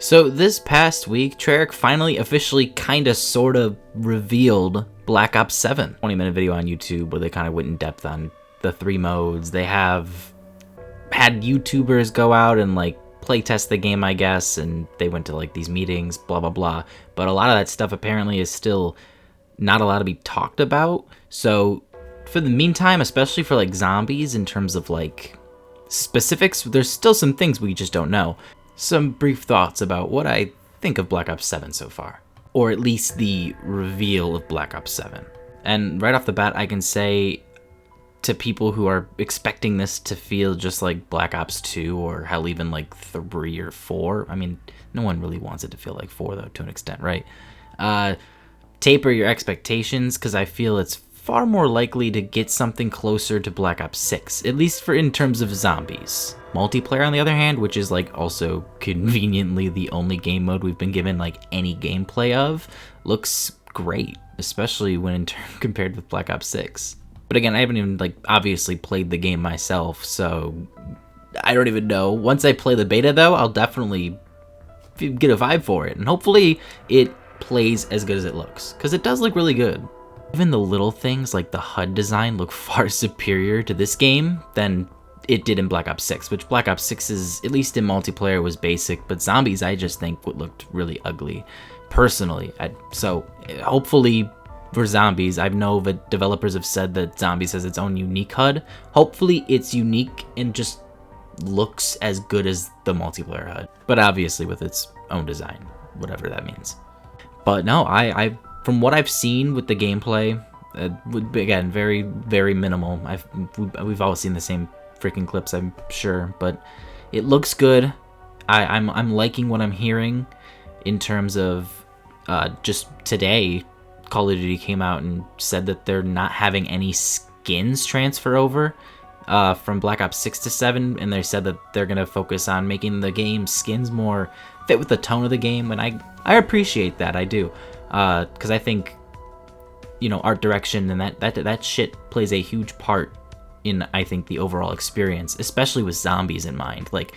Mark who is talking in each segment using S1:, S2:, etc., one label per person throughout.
S1: So this past week, Treyarch finally officially kinda sorta revealed Black Ops 7. 20-minute video on YouTube where they kind of went in depth on the 3 modes. They have had YouTubers go out and like play test the game, I guess, and they went to like these meetings, blah blah blah. But a lot of that stuff apparently is still not allowed to be talked about. So for the meantime, especially for like zombies in terms of like specifics, there's still some things we just don't know. Some brief thoughts about what I think of Black Ops 7 so far, or at least the reveal of Black Ops 7. And right off the bat, I can say to people who are expecting this to feel just like Black Ops 2 or hell even like 3 or 4, I mean, no one really wants it to feel like 4 though, to an extent, right? Taper your expectations, because I feel it's far more likely to get something closer to Black Ops 6, at least for in terms of zombies. Multiplayer, on the other hand, which is like also conveniently the only game mode we've been given like any gameplay of, looks great, especially when compared with Black Ops 6. But again, I haven't even like obviously played the game myself, so I don't even know. Once I play the beta though, I'll definitely get a vibe for it, and hopefully it plays as good as it looks, because it does look really good. Even the little things like the HUD design look far superior to this game than it did in Black Ops 6, which Black Ops 6 is, at least in multiplayer, was basic, but zombies I just think looked really ugly, personally. So hopefully for zombies, I know that developers have said that zombies has its own unique HUD. Hopefully it's unique and just looks as good as the multiplayer HUD, but obviously with its own design, whatever that means. But no, I from what I've seen with the gameplay, again, very, very minimal. We've all seen the same freaking clips, I'm sure, but it looks good. I'm liking what I'm hearing in terms of just today, Call of Duty came out and said that they're not having any skins transfer over from Black Ops 6 to 7, and they said that they're gonna focus on making the game skins more fit with the tone of the game, and I appreciate that, I do, because I think, you know, art direction and that shit plays a huge part in, I think, the overall experience, especially with zombies in mind. Like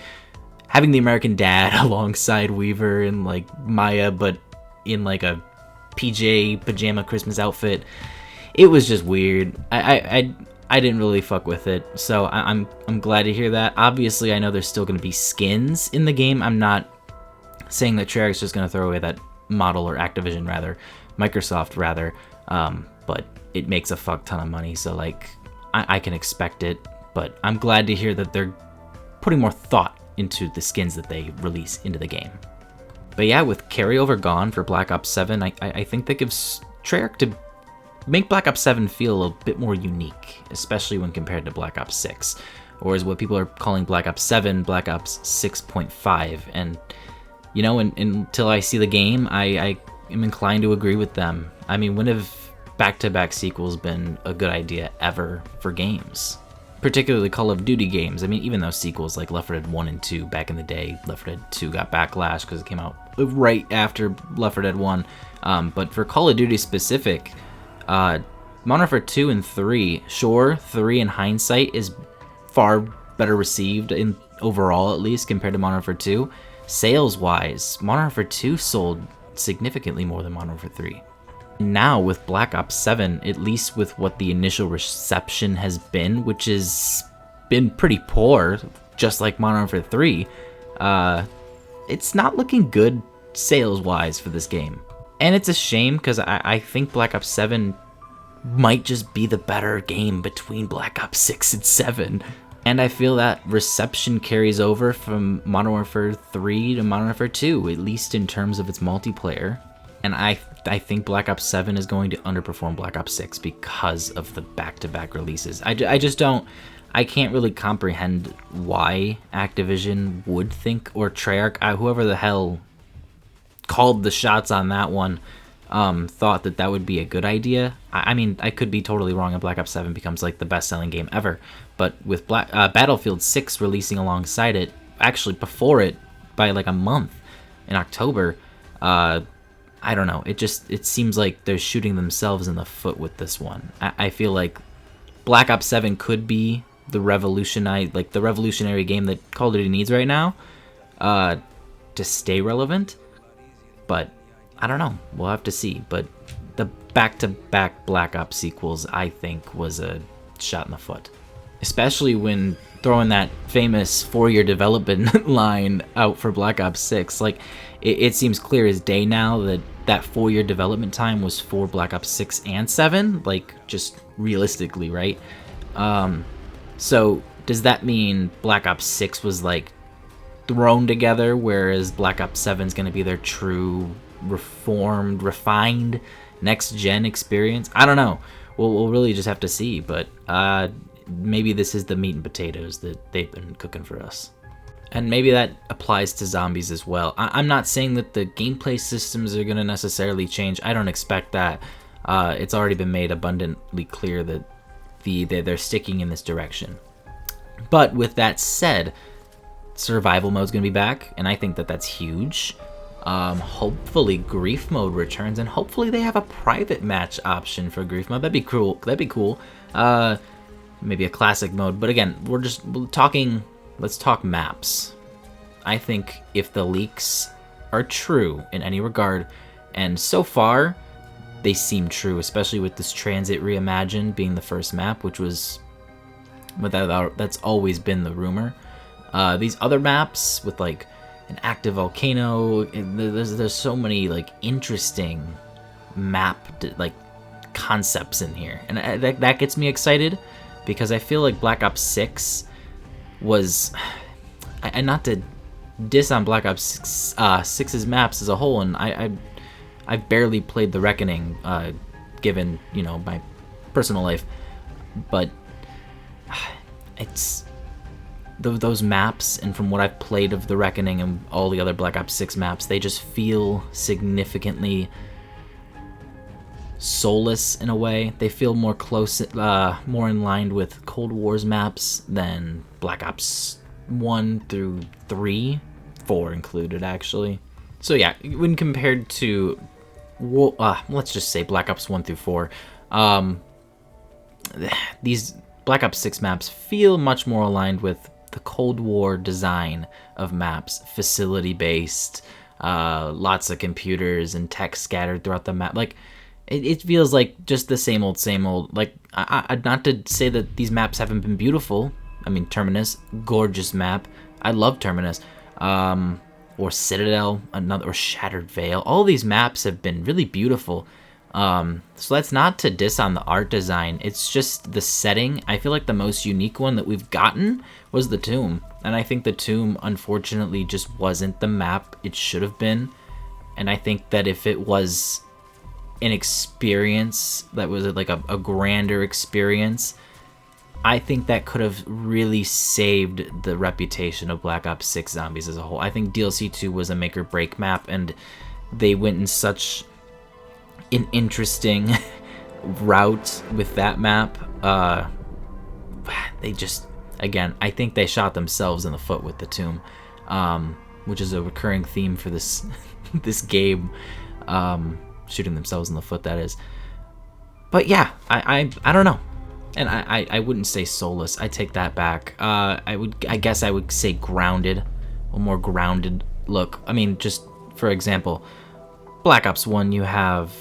S1: having the American Dad alongside Weaver and like Maya, but in like a pajama Christmas outfit, it was just weird. I didn't really fuck with it, so I'm glad to hear that. Obviously, I know there's still going to be skins in the game. I'm not saying that Treyarch's just going to throw away that model, or Activision rather, Microsoft rather, but it makes a fuck ton of money, so like I can expect it. But I'm glad to hear that they're putting more thought into the skins that they release into the game. But yeah, with carryover gone for Black Ops 7, I think that gives Treyarch to make Black Ops 7 feel a bit more unique, especially when compared to Black Ops 6, or as what people are calling Black Ops 7, Black Ops 6.5. And, you know, until I see the game, I am inclined to agree with them. I mean, when have back-to-back sequels been a good idea ever for games? Particularly Call of Duty games. I mean, even those sequels like Left 4 Dead 1 and 2 back in the day, Left 4 Dead 2 got backlash because it came out right after Left 4 Dead 1. But for Call of Duty specific, Modern Warfare 2 and 3, sure, 3 in hindsight is far better received in overall, at least, compared to Modern Warfare 2. Sales-wise, Modern Warfare 2 sold significantly more than Modern Warfare 3. Now with Black Ops 7, at least with what the initial reception has been, which has been pretty poor, just like Modern Warfare 3, it's not looking good sales-wise for this game. And it's a shame, because I think Black Ops 7 might just be the better game between Black Ops 6 and 7. And I feel that reception carries over from Modern Warfare 3 to Modern Warfare 2, at least in terms of its multiplayer. And I think Black Ops 7 is going to underperform Black Ops 6 because of the back-to-back releases. I just don't, I can't really comprehend why Activision would think, or Treyarch, whoever the hell called the shots on that one, thought that would be a good idea. I mean, I could be totally wrong, and Black Ops 7 becomes like the best-selling game ever. But with Battlefield 6 releasing alongside it, actually before it by like a month in October, I don't know. It seems like they're shooting themselves in the foot with this one. I feel like Black Ops 7 could be the revolutionary game that Call of Duty needs right now. to stay relevant. But I don't know. We'll have to see. But the back-to-back Black Ops sequels, I think, was a shot in the foot. Especially when throwing that famous 4-year development line out for Black Ops 6. Like, it seems clear as day now that that 4-year development time was for Black Ops 6 and 7. Like, just realistically, right? So, does that mean Black Ops 6 was, like, thrown together, whereas Black Ops 7 is going to be their true, reformed, refined, next-gen experience? I don't know. We'll really just have to see, but maybe this is the meat and potatoes that they've been cooking for us. And maybe that applies to zombies as well. I'm not saying that the gameplay systems are going to necessarily change. I don't expect that. It's already been made abundantly clear that they're sticking in this direction. But with that said, survival mode's going to be back, and I think that that's huge. Hopefully grief mode returns, and hopefully they have a private match option for grief mode. That'd be cool. Maybe a classic mode, but again, we're talking, let's talk maps. I think if the leaks are true in any regard, and so far they seem true, especially with this Transit Reimagined being the first map, which was, that's always been the rumor. These other maps with like an active volcano, there's so many like interesting map like concepts in here, and that gets me excited, because I feel like Black Ops 6 was, and not to diss on Black Ops 6's maps as a whole, and I've barely played the Reckoning, given, you know, my personal life, but it's those maps, and from what I've played of the Reckoning and all the other Black Ops 6 maps, they just feel significantly soulless in a way. They feel more close, more in line with Cold War's maps than Black Ops 1 through 3, 4 included actually. So yeah, when compared to, let's just say Black Ops 1 through 4, these Black Ops 6 maps feel much more aligned with the Cold War design of maps, facility-based, lots of computers and tech scattered throughout the map. Like, it feels like just the same old. Like, not to say that these maps haven't been beautiful. I mean, Terminus, gorgeous map. I love Terminus. Or Citadel, or Shattered Veil. All these maps have been really beautiful. So that's not to diss on the art design. It's just the setting. I feel like the most unique one that we've gotten was the Tomb. And I think the Tomb, unfortunately, just wasn't the map it should have been. And I think that if it was an experience that was like a grander experience, I think that could have really saved the reputation of Black Ops 6 Zombies as a whole. I think DLC 2 was a make or break map, and they went in such an interesting route with that map. They just, again, I think they shot themselves in the foot with the Tomb, which is a recurring theme for this this game. Shooting themselves in the foot, that is. But yeah, I don't know. And I wouldn't say soulless. I take that back. I guess I would say grounded, a more grounded look. I mean, just for example, Black Ops 1, you have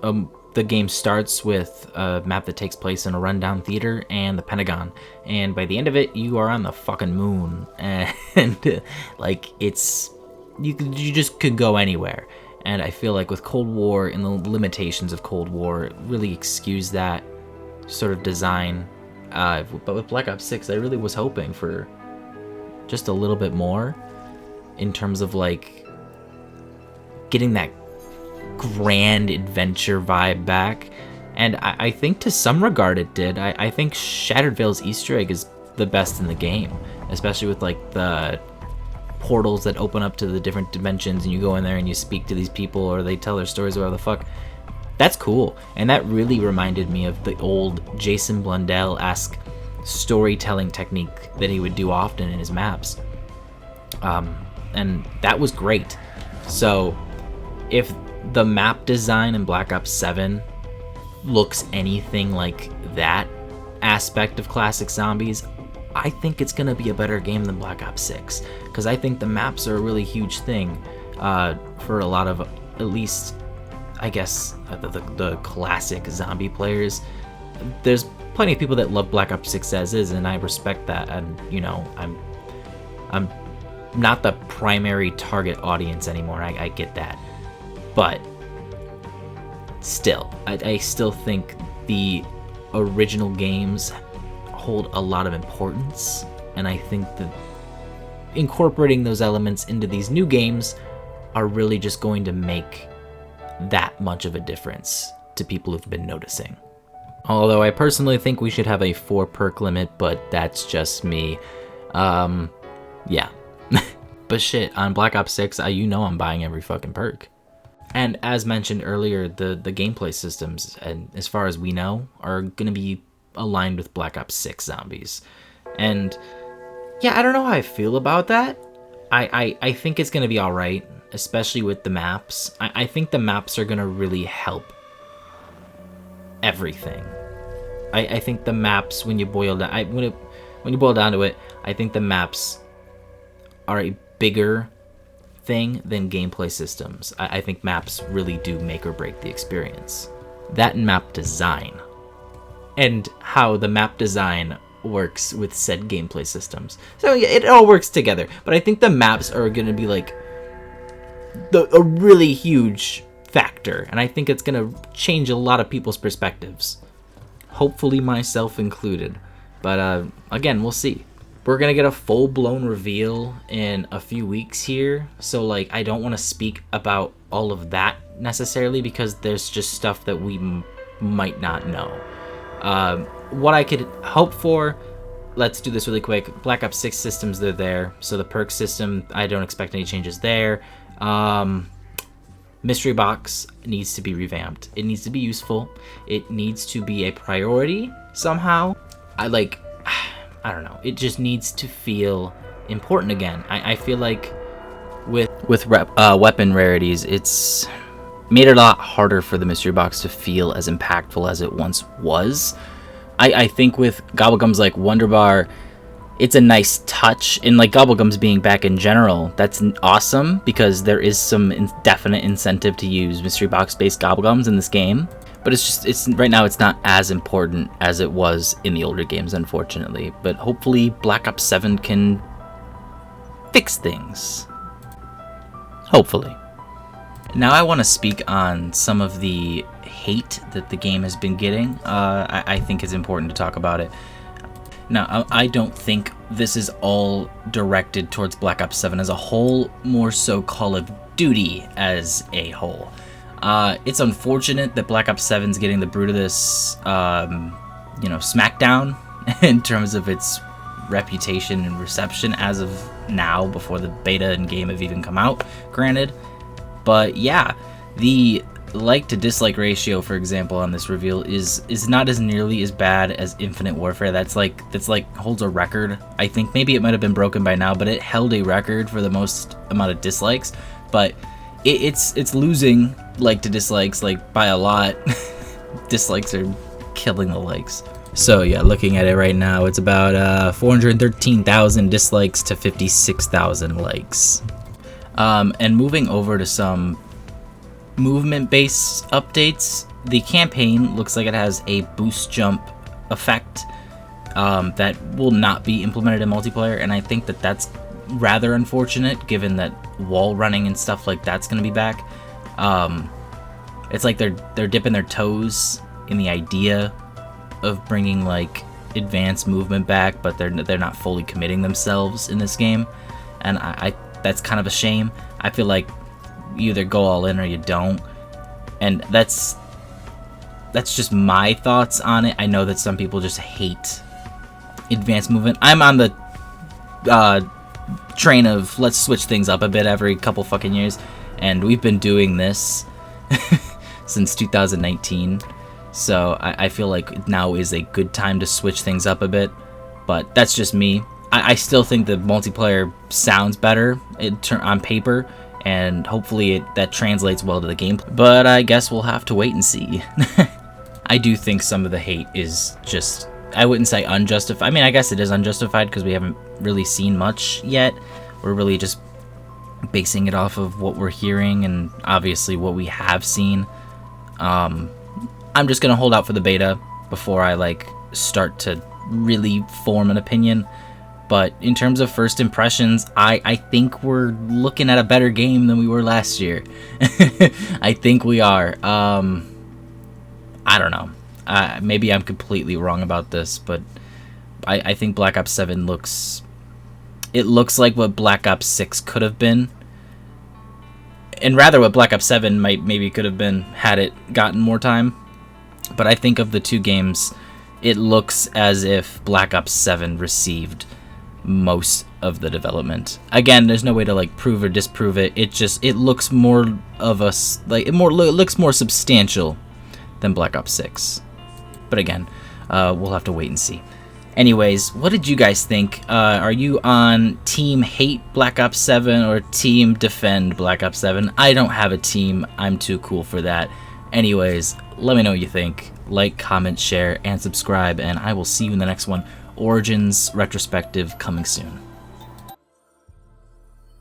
S1: the game starts with a map that takes place in a rundown theater and the Pentagon, and by the end of it, you are on the fucking moon, and like it's you just could go anywhere. And I feel like with Cold War and the limitations of Cold War, it really excuse that sort of design. But with Black Ops 6, I really was hoping for just a little bit more in terms of like getting that grand adventure vibe back. And I think to some regard it did. I think Shattered Veil's Easter egg is the best in the game, especially with like the portals that open up to the different dimensions, and you go in there and you speak to these people, or they tell their stories, or whatever the fuck. That's cool, and that really reminded me of the old Jason Blundell-esque storytelling technique that he would do often in his maps, and that was great. So if the map design in Black Ops 7 looks anything like that aspect of classic Zombies, I think it's gonna be a better game than Black Ops 6, because I think the maps are a really huge thing for a lot of, at least, I guess, the classic zombie players. There's plenty of people that love Black Ops 6 as is, and I respect that, and, you know, I'm not the primary target audience anymore, I get that. But still, I still think the original games hold a lot of importance, and I think that incorporating those elements into these new games are really just going to make that much of a difference to people who've been noticing. Although I personally think we should have a 4 perk limit, but that's just me. Yeah. But shit, on Black Ops 6, you know I'm buying every fucking perk. And as mentioned earlier, the gameplay systems, and as far as we know, are going to be aligned with Black Ops 6 zombies. And yeah, I don't know how I feel about that. I think it's going to be alright, especially with the maps. I think the maps are going to really help everything. I think the maps, when you boil down, when you boil down to it, I think the maps are a bigger thing than gameplay systems. I think maps really do make or break the experience. That and map design, and how the map design works with said gameplay systems. So yeah, it all works together. But I think the maps are going to be like a really huge factor, and I think it's going to change a lot of people's perspectives. Hopefully myself included. But again, we'll see. We're going to get a full-blown reveal in a few weeks here, so like I don't want to speak about all of that necessarily, because there's just stuff that we might not know. What I could hope for, let's do this really quick. Black Ops 6 systems, they're there. So the perk system, I don't expect any changes there. Mystery box needs to be revamped. It needs to be useful. It needs to be a priority somehow. I don't know. It just needs to feel important again. I feel like with weapon rarities, it's made it a lot harder for the mystery box to feel as impactful as it once was. I think with Gobblegums like Wonder Bar, it's a nice touch, and like Gobblegums being back in general, that's awesome, because there is some definite incentive to use mystery box based Gobblegums in this game. But it's right now it's not as important as it was in the older games, unfortunately. But hopefully Black Ops 7 can fix things. Hopefully. Now I want to speak on some of the hate that the game has been getting. I think it's important to talk about it. Now, I don't think this is all directed towards Black Ops 7 as a whole, more so Call of Duty as a whole. It's unfortunate that Black Ops 7's getting the brunt of this, smackdown in terms of its reputation and reception as of now, before the beta and game have even come out, granted. But yeah, the like to dislike ratio, for example, on this reveal is not as nearly as bad as Infinite Warfare. That's like holds a record. I think maybe it might have been broken by now, but it held a record for the most amount of dislikes. But it's losing like to dislikes like by a lot. Dislikes are killing the likes. So yeah, looking at it right now, it's about 413,000 dislikes to 56,000 likes. And moving over to some movement-based updates, the campaign looks like it has a boost jump effect that will not be implemented in multiplayer, and I think that that's rather unfortunate, given that wall running and stuff like that's going to be back. It's like they're dipping their toes in the idea of bringing like advanced movement back, but they're not fully committing themselves in this game, and I that's kind of a shame. I feel like you either go all in or you don't, and that's just my thoughts on it. I know that some people just hate advanced movement. I'm on the train of let's switch things up a bit every couple fucking years, and we've been doing this since 2019, so I feel like now is a good time to switch things up a bit. But that's just me. I still think the multiplayer sounds better on paper, and hopefully that translates well to the game. But I guess we'll have to wait and see. I do think some of the hate is just I wouldn't say unjustified. I mean, I guess it is unjustified because we haven't really seen much yet. We're really just basing it off of what we're hearing and obviously what we have seen. I'm just gonna hold out for the beta before I like start to really form an opinion. But in terms of first impressions, I think we're looking at a better game than we were last year. I think we are. I don't know. Maybe I'm completely wrong about this, but I think Black Ops 7 looks like what Black Ops 6 could have been. And rather what Black Ops 7 maybe could have been had it gotten more time. But I think of the two games, it looks as if Black Ops 7 received most of the development. Again, there's no way to like prove or disprove it. It looks more of a like it looks more substantial than Black Ops 6. But again, we'll have to wait and see. Anyways, what did you guys think? Are you on Team Hate Black Ops 7 or Team Defend Black Ops 7? I don't have a team. I'm too cool for that. Anyways, let me know what you think. Like, comment, share, and subscribe, and I will see you in the next one. Origins Retrospective coming soon.